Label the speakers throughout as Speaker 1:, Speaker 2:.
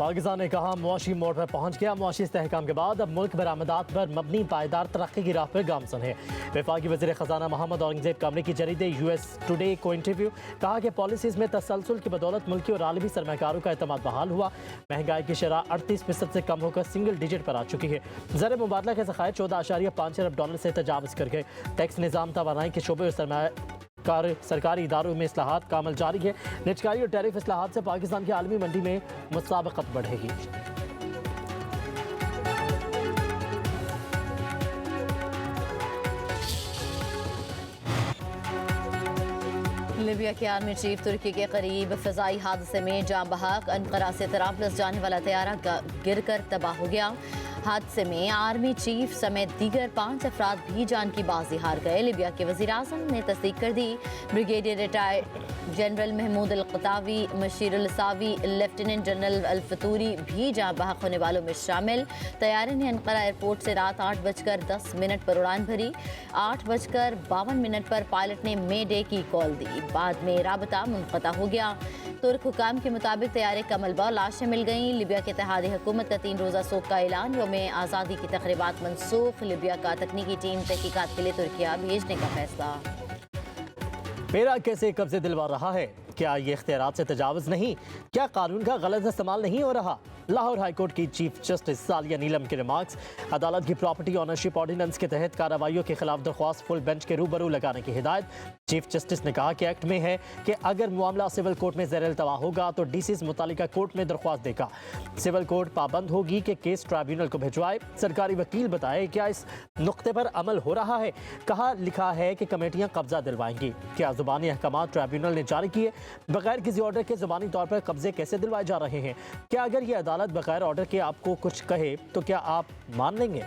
Speaker 1: पाकिस्तान ने कहा मुआशी मोड़ पर पहुंच गया। मुआशी इस्तेहकाम के बाद अब मुल्क बरामदात पर मबनी पायदार तरक्की की राह पर गामसन है। वफाकी वज़ीर ख़जाना मोहम्मद औरंगज़ेब का अमरीकी जरीदे US टुडे को इंटरव्यू। कहा कि पॉलिसीज़ में तसलसल की बदौलत मुल्की और आलमी सरमाकारों का एतमाद बहाल हुआ। महंगाई की शरह 38% से कम होकर सिंगल डिजिट पर आ चुकी है। ज़र मुबादला के ज़खायर $14.5 अरब से तजावज़ कर गए। टैक्स निज़ाम तवानाई के शोबे और सरकारी इदारों में इस्लाहात का अमल जारी है। निजकारी और टैरिफ इस्लाहात से पाकिस्तान की आलमी मंडी में मुसाबकत बढ़ेगी।
Speaker 2: लीबिया के आर्मी चीफ तुर्की के करीब फ़िज़ाई हादसे में जाँ बहक। अनकरा से तराबलस जाने वाला तैयारा गिरकर तबाह हो गया। हादसे में आर्मी चीफ समेत दीगर 5 अफराद भी जान की बाजी हार गए। लीबिया के वज़ीर आज़म ने तस्दीक कर दी। Brigadier retired general Mahmoud al-Qatawi, मशीर अल-सावी, लेफ्टिनेंट जनरल अल-फतूरी भी जाँ बहक होने वालों में शामिल। तैयारे ने अनकरा एयरपोर्ट से रात 8:10 पर उड़ान भरी। 8:52 पर पायलट ने मे डे की कॉल दी। बाद में राबता मुनक़ता हो गया। तुर्क हुकाम के मुताबिक तैयारे का मलबा और लाशें मिल गईं। लीबिया के इत्तेहादी हुकूमत का 3 रोज़ा सोग का ऐलान। यौम आज़ादी की तक़रीबात मनसूख। लीबिया का तकनीकी टीम तहकीकात के लिए तुर्किया भेजने का फैसला।
Speaker 1: मेरा कैसे कब्जे दिलवा रहा है? क्या ये इख्तियारात से तजावज़ नहीं? क्या कानून का गलत इस्तेमाल नहीं हो रहा? लाहौर हाईकोर्ट की चीफ जस्टिस सालिया नीलम के रिमार्क्स। अदालत की प्रॉपर्टी ऑनरशिप ऑर्डिनेंस के तहत कार्रवाइयों के खिलाफ दरख्वास्त फुल बेंच के रूबरू लगाने की हिदायत। चीफ जस्टिस ने कहा कि एक्ट में है कि अगर मामला सिविल कोर्ट में ज़ेर अल्तवा होगा तो DCs मुतालिका कोर्ट में दरख्वास्त देगा। सिविल कोर्ट पाबंद होगी कि केस ट्राइब्यूनल को भिजवाए। सरकारी वकील बताए क्या इस नुक्ते पर अमल हो रहा है? कहा लिखा है कि कमेटियां कब्जा दिलवाएंगी। क्या जुबानी अहकाम ट्राइब्यूनल ने जारी किए? बगैर किसी ऑर्डर के जुबानी तौर पर कब्जे कैसे दिलवाए जा रहे हैं? क्या अगर ये अदालत बगैर ऑर्डर के आपको कुछ कहे तो क्या आप मान लेंगे?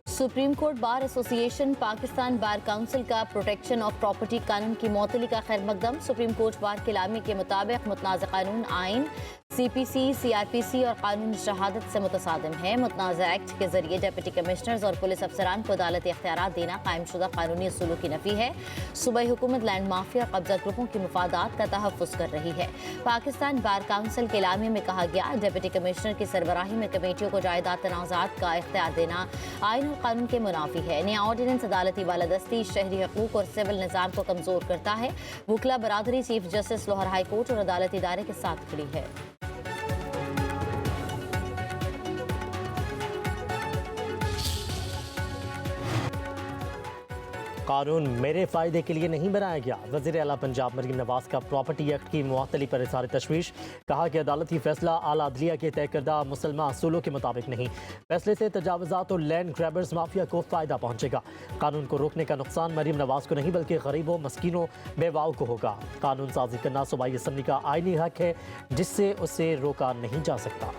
Speaker 2: Supreme court bar association Pakistan bar council का प्रोटेक्शन ऑफ प्रॉपर्टी कानून की मौतली का खैर मकदम। सुप्रीम कोर्ट बार के लामी के मुताबिक मुतनाज़ कानून आइन CPC, CRPC और कानून शहादत से मुतसादिम है। मुतनाज़ एक्ट के जरिए डिप्टी कमिश्नर्स और पुलिस अफसरान को अदालती इख्तियारात देना कायमशुदा कानूनी उसूलों की नफ़ी है। सूबाई हुकूमत लैंड माफिया कब्जा ग्रुपों की मफादात का तहफ़्फ़ुज़ कर रही है। पाकिस्तान बार काउंसिल के लामे में कहा गया डिप्टी कमिश्नर की सरबराही में कमेटियों को जायदाद तनाज़ात का इख्तियार देना आइन और कानून के मुनाफी है। नया ऑर्डिनेंस अदालती बालादस्ती, शहरी हकूक और सिविल निज़ाम को कमज़ोर करता है। वकला बरादरी chief justice Lahore high court और अदालती इदारे के साथ खड़ी है।
Speaker 1: कानून मेरे फ़ायदे के लिए नहीं बनाया गया। वज़ीर आला पंजाब मरीम नवाज़ का प्रॉपर्टी एक्ट की मुअत्तली पर इज़हार तशवीश। कहा कि अदालती फैसला आला अदलिया के तय करदा मुसलमान असूलों के मुताबिक नहीं। फैसले से तजावज़ात और लैंड ग्रैबर्स माफिया को फ़ायदा पहुँचेगा। कानून को रोकने का नुकसान मरीम नवाज़ को नहीं बल्कि गरीबों, मस्किनों, बेवाओं को होगा। कानून साजी करना सूबाई असम्बली का आईनी हक है जिससे उसे रोका नहीं जा सकता।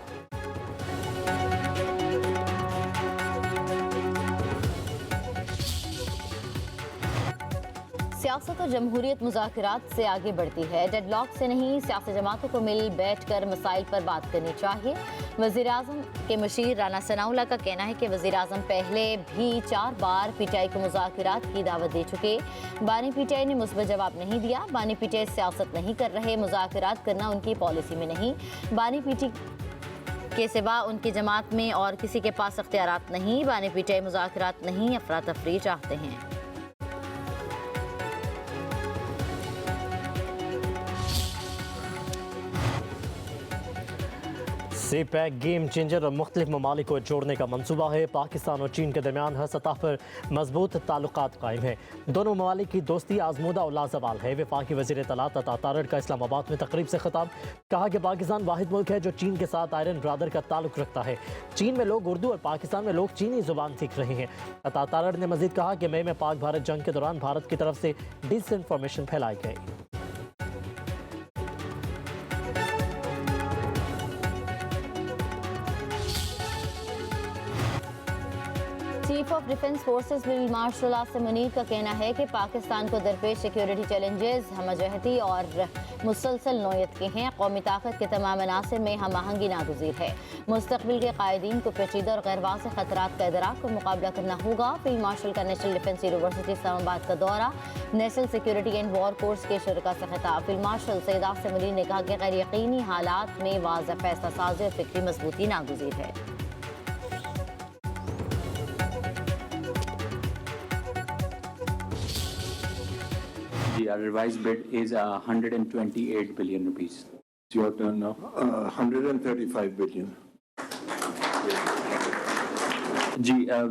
Speaker 2: सियासत और जमहूरियत मुज़ाकरात से आगे बढ़ती है। डेडलॉक से नहीं, सियासी जमातों को मिल बैठ कर मसाइल पर बात करनी चाहिए। वज़ीर आज़म के मशीर राना सनाउल्लाह का कहना है कि वज़ीर आज़म पहले भी 4 बार PTI को मुज़ाकरात की दावत दे चुके। बानी PTI ने मुस्बत जवाब नहीं दिया। बानी PTI सियासत नहीं कर रहे, मुज़ाकरात करना उनकी पॉलिसी में नहीं। बानी PTI के सिवा उनकी जमात में और किसी के पास अख्तियारात नहीं। बानी PTI मुज़ाकरात नहीं, अफरा तफरी चाहते हैं।
Speaker 1: CPEC गेम चेंजर और मुख्तलिफ ममालिक को जोड़ने का मंसूबा है। पाकिस्तान और चीन के दरमियान हर सतह पर मजबूत ताल्लुकात कायम है। दोनों ममालिक की दोस्ती आजमूदा और लाजवाल है। वफाकी वज़ीर इत्तलात अता तारड़ का इस्लामाबाद में तकरीब से खिताब। कहा कि पाकिस्तान वाहिद मुल्क है जो चीन के साथ आयरन ब्रादर का ताल्लुक रखता है। चीन में लोग उर्दू और पाकिस्तान में लोग चीनी जुबान सीख रहे हैं। अता तारड़ ने मजीद कहा कि मई में पाक भारत जंग के दौरान भारत की तरफ से डिसइंफॉर्मेशन फैलाई गई।
Speaker 2: Chief of defence forces field martial Asim Munir का कहना है कि पाकिस्तान को दरपेश सिक्योरिटी चैलेंजेस हमजहती और मुसलसल नौयत के हैं। कौमी ताकत के तमाम अनासर में हम आहंगी नागुज़ीर है। मुस्तकबिल के कायदीन को पेचीदा और गैर वाज़ेह खतरात का इदराक और मुकाबला करना होगा। फील्ड मार्शल का नेशनल डिफेंस यूनिवर्सिटी इस्लामाबाद का दौरा, national security and war course के शुरका से खिताब। फील्ड मार्शल सैयद आसिम मुनीर ने कहा कि गैर यकीनी हालात में वाज़ेह फैसला साजी और फिक्री मजबूती नागुज़ीर है।
Speaker 3: Our revised bid is 128 billion rupees.
Speaker 4: It's your turn now. 135 billion.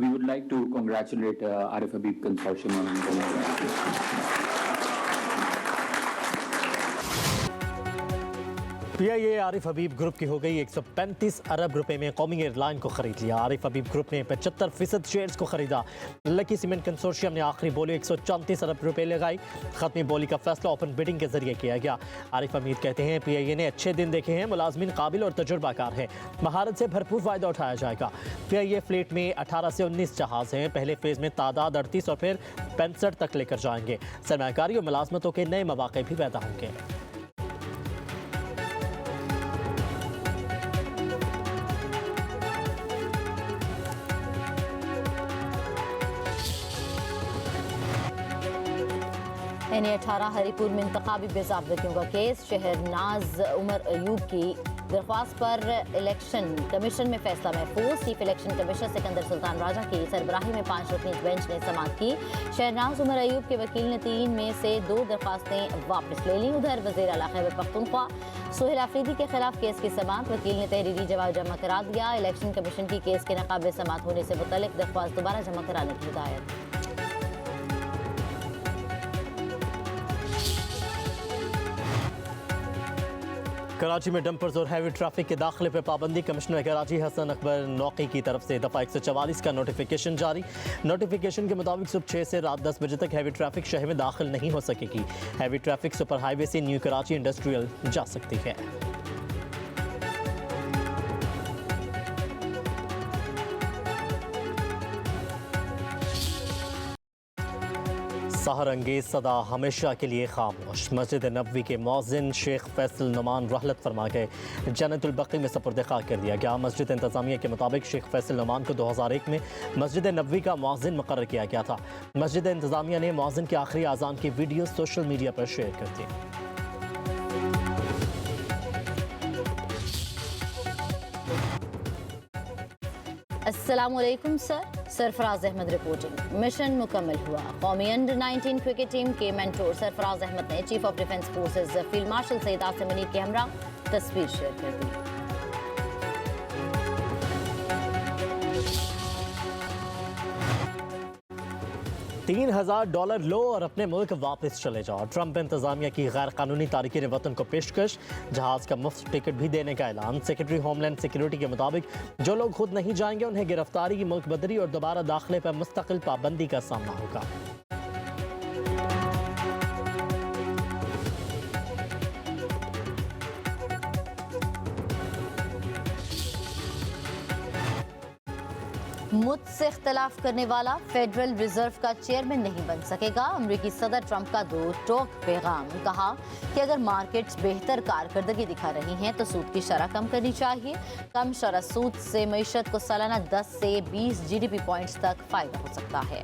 Speaker 3: We would like to congratulate Arif Habib Consortium on the
Speaker 1: PIA Arif Habib group की हो गई 135 अरब रुपए में कौमी एयरलाइन को खरीद लिया। आरिफ हबीब ग्रुप ने 75% शेयर्स को खरीदा। लकी सीमेंट कंसोर्शियम ने आखिरी बोली 134 अरब रुपए लगाई। खत्मी बोली का फैसला ओपन बिडिंग के जरिए किया गया। आरिफ हमीद कहते हैं पीआईए ने अच्छे दिन देखे हैं, मुलाजमीन काबिल और तजुर्बाकार है, महारत से भरपूर फायदा उठाया जाएगा। पीआईए फ्लीट में 18 से 19 जहाज हैं। पहले फेज में तादाद 38 और फिर 65 तक लेकर जाएंगे। सरमायाकारी और मुलाजमतों के नए मौके भी पैदा होंगे।
Speaker 2: NA-18 हरीपुर में इंतखाबी बेज़ाब्तगियों का केस। शहरनाज उमर अयूब की दरख्वास्त पर इलेक्शन कमीशन में फैसला महफूज। Chief election commissioner Sikandar Sultan Raja की सरबराही में 5 रुकनी बेंच ने समाअत की। शहरनाज उमर अयूब के वकील ने 3 में से 2 दरख्वास्तें वापस ले लीं। उधर वज़ीर आला खैबर पख्तूनख्वा सोहेल आफरीदी के खिलाफ केस की समाअत, वकील ने तहरीरी जवाब जमा करा दिया। इलेक्शन कमीशन की केस के नाकाबिल समाअत होने से मुतल्लिक दरख्वास्त दोबारा जमा कराने की हिदायत।
Speaker 1: कराची में डंपर्स और हैवी ट्रैफिक के दाखिले पर पाबंदी। कमिश्नर कराची हसन अकबर नौकी की तरफ से दफ़ा 144 का नोटिफिकेशन जारी। नोटिफिकेशन के मुताबिक सुबह 6 से रात 10 बजे तक हैवी ट्रैफिक शहर में दाखिल नहीं हो सकेगी। हैवी ट्रैफिक सुपर हाईवे से न्यू कराची इंडस्ट्रियल जा सकती है। सहर अंगेज सदा हमेशा के लिए खामोश। मस्जिद नबवी के मौज़िन शेख फैसल नुमान रहलत फरमा गए। जन्नतुल बकी में सपुर्द खाक कर दिया गया। मस्जिद इंतज़ामिया के मुताबिक शेख फैसल नुमान को 2001 में मस्जिद नबवी का मौज़िन मुकर्रर किया गया था। मस्जिद इंतज़ामिया ने मौज़िन के आखिरी आज़ान की वीडियो सोशल मीडिया पर शेयर कर दी।
Speaker 2: अस्सलामुअलैकुम sir, Sarfaraz Ahmed reporting. Mission मुकम्मल हुआ। कौमी अंडर 19 क्रिकेट टीम के मेंटोर सरफराज अहमद ने chief of defence forces field marshal Syed Asim Munir के हमरा तस्वीर शेयर कर दी।
Speaker 1: 3000 डॉलर लो और अपने मुल्क वापस चले जाओ। ट्रंप इंतजामिया की गैर कानूनी तारिकीन वतन को पेशकश। जहाज का मुफ्त टिकट भी देने का ऐलान। सेक्रेटरी होमलैंड सिक्योरिटी के मुताबिक जो लोग खुद नहीं जाएंगे उन्हें गिरफ्तारी, मुल्क बदरी और दोबारा दाखिले पर मुस्तकिल पाबंदी का सामना होगा।
Speaker 2: मुझसे इख्तलाफ करने वाला फेडरल रिजर्व का चेयरमैन नहीं बन सकेगा। अमरीकी सदर ट्रंप का 2 टोक पैगाम। कहा कि अगर मार्केट्स बेहतर कारकर्दगी दिखा रही हैं तो सूद की शरह कम करनी चाहिए। कम शरह सूद से मईशत को सालाना 10 से 20 GDP पॉइंट्स तक फायदा हो सकता है।